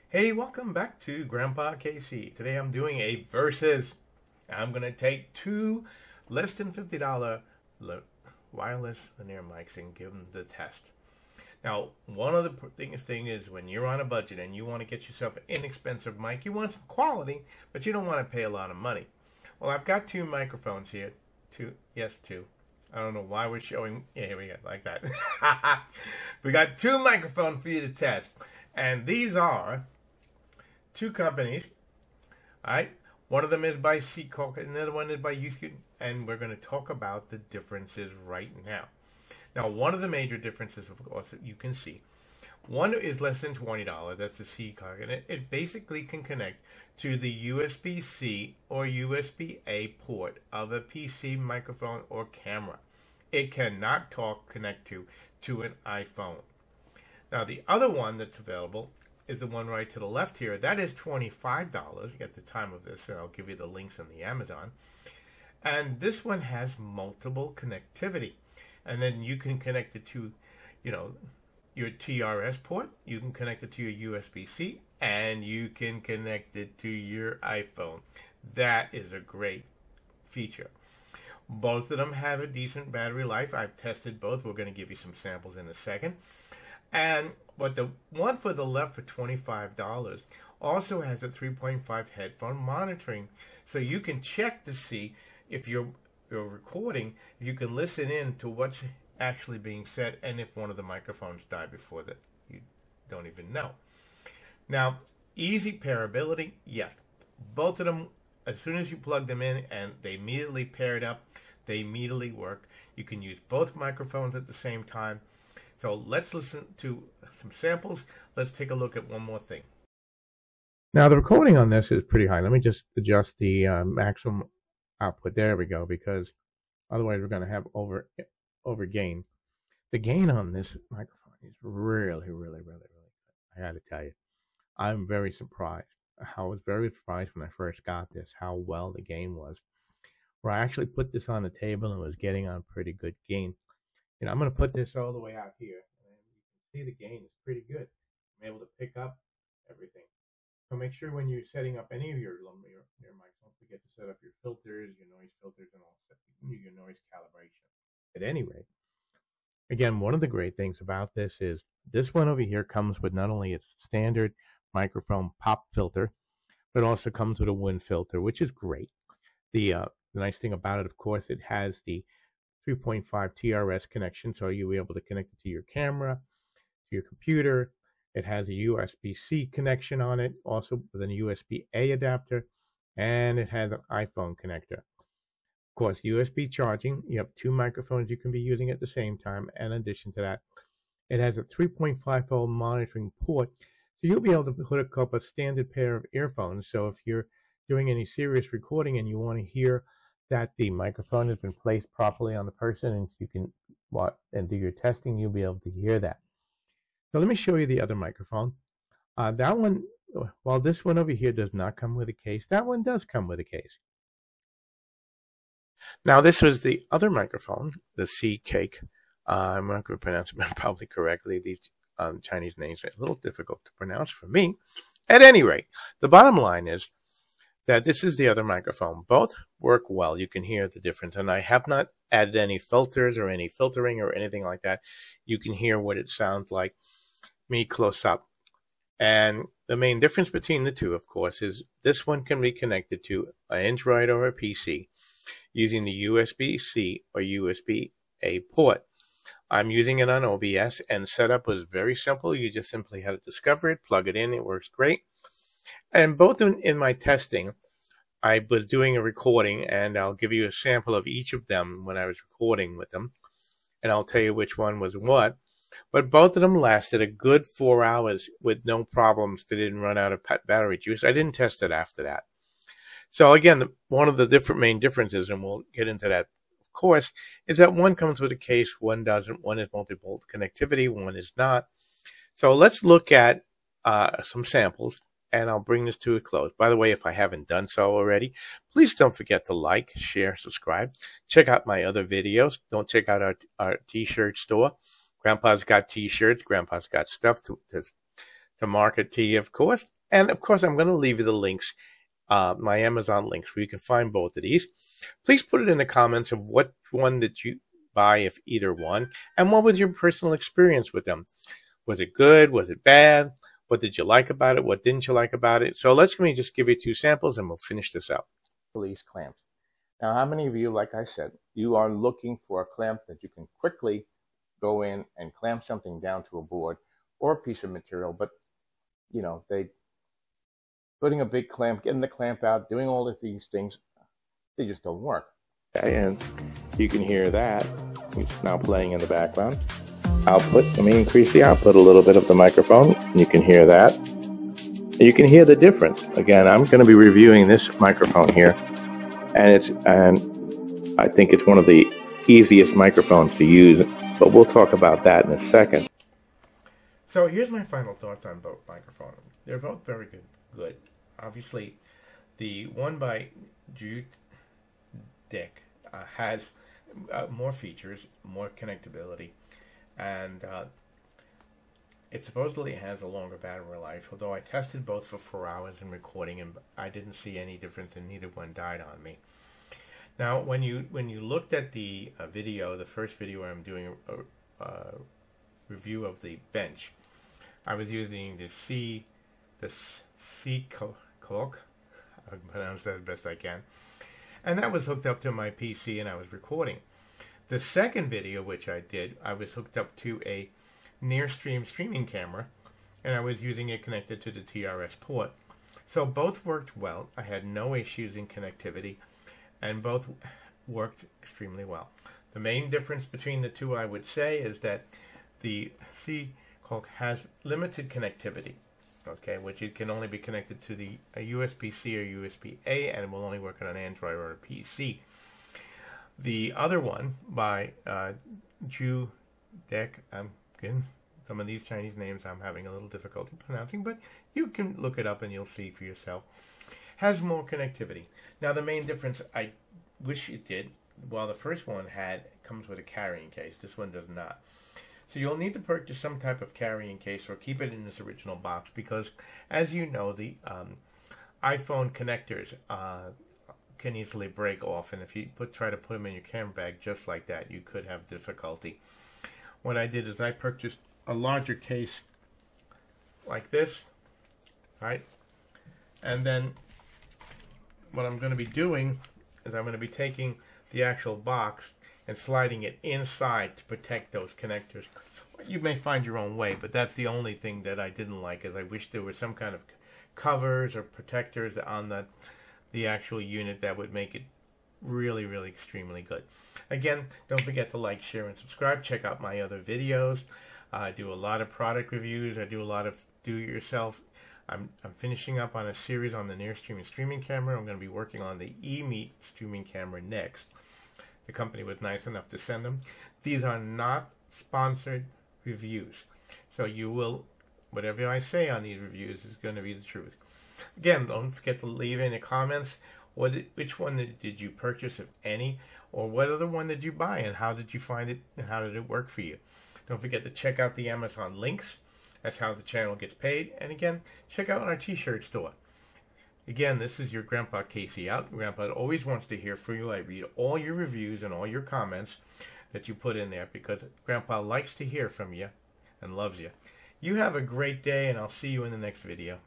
Hey, welcome back to Grandpa KC. Today I'm doing a versus. I'm going to take two less than $50 wireless linear mics and give them the test. Now, one of the thing is when you're on a budget and you want to get yourself an inexpensive mic, you want some quality, but you don't want to pay a lot of money. Well, I've got two microphones here. Two. I don't know why we're showing. Yeah, here we go, like that. We got two microphones for you to test. And these are two companies. All right. One of them is by CKOKC, and the other one is by USC, and we're going to talk about the differences right now. Now, one of the major differences, of course, that you can see, one is less than $20. That's the CKOKC, and it basically can connect to the USB-C or USB-A port of a PC, microphone, or camera. It cannot connect to an iPhone. Now, the other one that's available is the one right to the left here. That is $25 at the time of this, and I'll give you the links on the Amazon. And this one has multiple connectivity. And then you can connect it to, your TRS port. You can connect it to your USB-C, and you can connect it to your iPhone. That is a great feature. Both of them have a decent battery life. I've tested both. We're going to give you some samples in a second. But the one for the left for $25 also has a 3.5 headphone monitoring. So you can check to see if you're recording, if you can listen in to what's actually being said, and if one of the microphones died before that, you don't even know. Now, easy pairability, yes. Both of them, as soon as you plug them in and they immediately paired up, they immediately work. You can use both microphones at the same time. So let's listen to some samples. Let's take a look at one more thing. Now the recording on this is pretty high. Let me just adjust the maximum output. There we go, because otherwise we're going to have over gain. The gain on this microphone is really good. I got to tell you, I'm very surprised. I was very surprised when I first got this, how well the gain was. Where I actually put this on the table and was getting on pretty good gain. I'm going to put this all the way out here, and you can see the gain is pretty good. I'm able to pick up everything. So make sure when you're setting up any of your mics, don't forget to set up your filters, your noise filters, and all that, your noise calibration. At any rate, again, one of the great things about this is this one over here comes with not only its standard microphone pop filter, but also comes with a wind filter, which is great. The nice thing about it, of course, it has the 3.5 TRS connection, so you'll be able to connect it to your camera, to your computer. It has a USB-C connection on it, also with a USB-A adapter, and it has an iPhone connector. Of course, USB charging. You have two microphones you can be using at the same time, and in addition to that, it has a 3.5 volt monitoring port, so you'll be able to hook up a standard pair of earphones. So if you're doing any serious recording and you want to hear that the microphone has been placed properly on the person, and you can do your testing, you'll be able to hear that. So let me show you the other microphone. That one, while this one over here does not come with a case, that one does come with a case. Now this was the other microphone, the CKOKC. I'm not going to pronounce it probably correctly. These Chinese names are a little difficult to pronounce for me. At any rate, the bottom line is that this is the other microphone. Both work well. You can hear the difference. And I have not added any filters or any filtering or anything like that. You can hear what it sounds like me close up. And the main difference between the two, of course, is this one can be connected to an Android or a PC using the USB-C or USB-A port. I'm using it on OBS, and setup was very simple. You just simply had to discover it, plug it in. It works great. And both in my testing, I was doing a recording, and I'll give you a sample of each of them when I was recording with them, and I'll tell you which one was what. But both of them lasted a good 4 hours with no problems. They didn't run out of battery juice. I didn't test it after that. So again, one of the main differences, and we'll get into that, of course, is that one comes with a case, one doesn't. One is multi-volt connectivity, one is not. So let's look at some samples, and I'll bring this to a close. By the way, if I haven't done so already, please don't forget to like, share, subscribe. Check out my other videos. Don't check out our t-shirt store. Grandpa's got t-shirts. Grandpa's got stuff to market to you, of course. And of course, I'm going to leave you the links, my Amazon links, where you can find both of these. Please put it in the comments of what one did you buy, if either one, and what was your personal experience with them. Was it good? Was it bad? What did you like about it? What didn't you like about it? So let me just give you 2 samples and we'll finish this out. Release clamps. Now, how many of you, like I said, you are looking for a clamp that you can quickly go in and clamp something down to a board or a piece of material, but you know, they putting a big clamp, getting the clamp out, doing all of these things, they just don't work. Okay, and you can hear that. It's now playing in the background. Output, let me increase the output a little bit of the microphone. You can hear that. You can hear the difference. Again, I'm going to be reviewing this microphone here, and I think it's one of the easiest microphones to use, but we'll talk about that in a second. So here's my final thoughts on both microphones. They're both very good. Obviously, the one by Jute Dick has more features, more connectability, and it supposedly has a longer battery life, although I tested both for 4 hours in recording and I didn't see any difference and neither one died on me. Now, when you looked at the video, the first video where I'm doing a review of the bench, I was using the CKOKC, I'll pronounce that as best I can, and that was hooked up to my PC and I was recording. The second video, which I did, I was hooked up to a near-stream streaming camera, and I was using it connected to the TRS port. So both worked well. I had no issues in connectivity, and both worked extremely well. The main difference between the two, I would say, is that the CKOKC has limited connectivity, okay, which it can only be connected to a USB-C or USB-A, and it will only work on an Android or a PC. The other one by Jute Dick, some of these Chinese names I'm having a little difficulty pronouncing, but you can look it up and you'll see for yourself, has more connectivity. Now, the main difference, I wish it did, while the first one comes with a carrying case, this one does not. So you'll need to purchase some type of carrying case or keep it in its original box because, as you know, the iPhone connectors can easily break off, and if you try to put them in your camera bag just like that, you could have difficulty. What I did is I purchased a larger case like this, right? And then what I'm going to be doing is I'm going to be taking the actual box and sliding it inside to protect those connectors. You may find your own way, but that's the only thing that I didn't like, is I wish there was some kind of covers or protectors on the actual unit that would make it really, really extremely good. Again, don't forget to like, share, and subscribe. Check out my other videos. I do a lot of product reviews. I do a lot of do-it-yourself. I'm finishing up on a series on the near streaming camera. I'm going to be working on the EMEET streaming camera next. The company was nice enough to send them. These are not sponsored reviews. So you will, whatever I say on these reviews is going to be the truth. Again, don't forget to leave in the comments which one did you purchase, if any, or what other one did you buy and how did you find it and how did it work for you. Don't forget to check out the Amazon links. That's how the channel gets paid. And again, check out our t-shirt store. Again, this is your Grandpa Casey out. Grandpa always wants to hear from you. I read all your reviews and all your comments that you put in there because Grandpa likes to hear from you and loves you. You have a great day, and I'll see you in the next video.